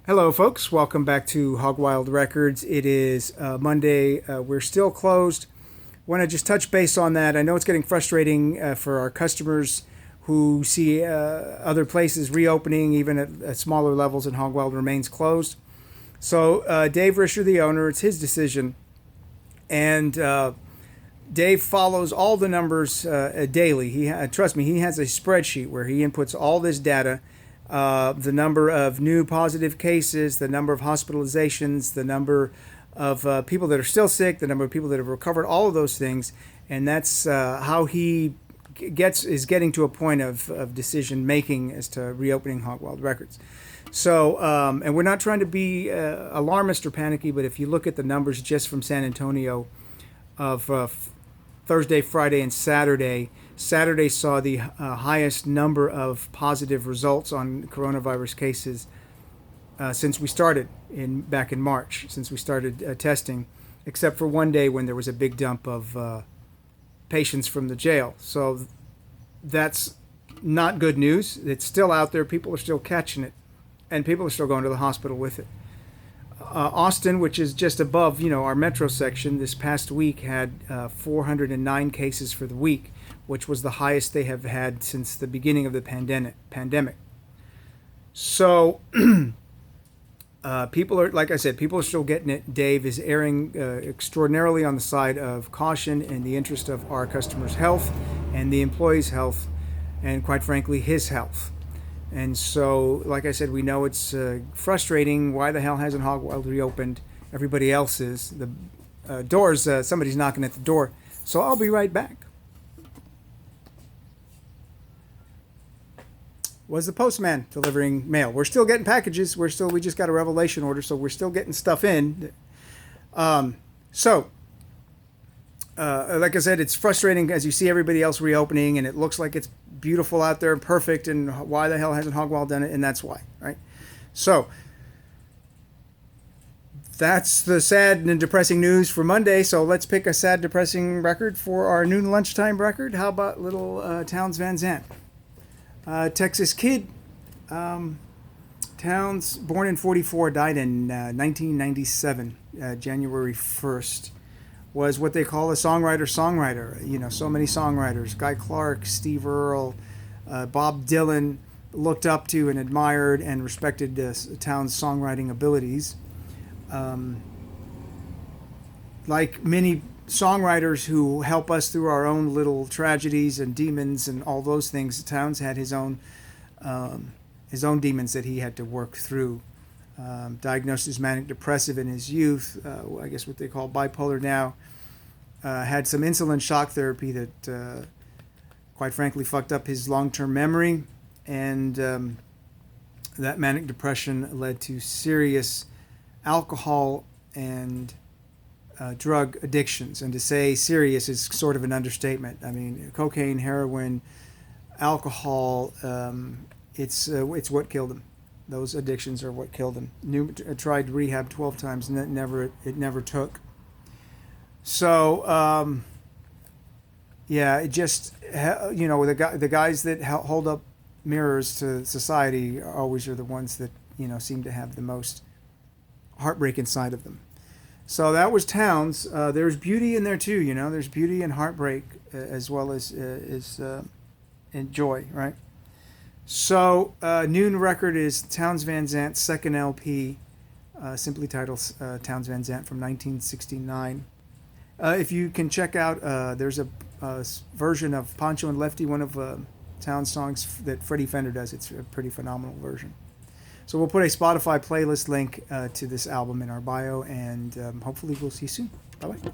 Hello, folks. Welcome back to Hog Wild Records. It is Monday. We're still closed. Want to just touch base on that. I know it's getting frustrating for our customers who see other places reopening, even at smaller levels, and Hog Wild remains closed. So, Dave Risher, the owner, it's his decision. And Dave follows all the numbers daily. Trust me, he has a spreadsheet where he inputs all this data, the number of new positive cases, the number of hospitalizations, the number of people that are still sick, the number of people that have recovered, all of those things, and that's how he is getting to a point of decision making as to reopening Hog Wild Records. So, and we're not trying to be alarmist or panicky, but if you look at the numbers just from San Antonio of Thursday, Friday, and Saturday. Saturday saw the highest number of positive results on coronavirus cases since we started back in March, since we started testing, except for one day when there was a big dump of patients from the jail. So that's not good news. It's still out there. People are still catching it, and people are still going to the hospital with it. Austin, which is just above, our metro section, this past week had 409 cases for the week, which was the highest they have had since the beginning of the pandemic. So, people are, like I said, people are still getting it. Dave is erring extraordinarily on the side of caution in the interest of our customers' health and the employees' health, and quite frankly, his health. And so, like I said, we know it's frustrating. Why the hell hasn't Hog Wild reopened? Everybody else is. The doors, somebody's knocking at the door. So I'll be right back. Was the postman delivering mail? We're still getting packages. We just got a revelation order, so we're still getting stuff in. Like I said, it's frustrating as you see everybody else reopening, and it looks like it's beautiful out there and perfect, and why the hell hasn't Hog Wild done it? And that's why, right? So that's the sad and depressing news for Monday. So let's pick a sad, depressing record for our noon lunchtime record. How about little Townes Van Zandt? Texas kid. Townes, born in 44, died in 1997, January 1st. Was what they call a songwriter. So many songwriters. Guy Clark, Steve Earle, Bob Dylan looked up to and admired and respected Townes' songwriting abilities. Like many songwriters who help us through our own little tragedies and demons and all those things, Townes had his own demons that he had to work through. Diagnosed as manic depressive in his youth, I guess what they call bipolar now. Had some insulin shock therapy that, quite frankly, fucked up his long-term memory, and that manic depression led to serious alcohol and drug addictions. And to say serious is sort of an understatement. I mean, cocaine, heroin, alcohol, it's what killed him. Those addictions are what killed him. Tried rehab 12 times, and it never took. So, it just, the guys that hold up mirrors to society always are the ones that, seem to have the most heartbreak inside of them. So that was Townes. There's beauty in there too, there's beauty and heartbreak as well as and joy, right? So, noon record is Townes Van Zandt's second LP, simply titled Townes Van Zandt from 1969. If you can check out, there's a version of Pancho and Lefty, one of Townes' songs that Freddie Fender does. It's a pretty phenomenal version. So we'll put a Spotify playlist link to this album in our bio, and hopefully we'll see you soon. Bye-bye.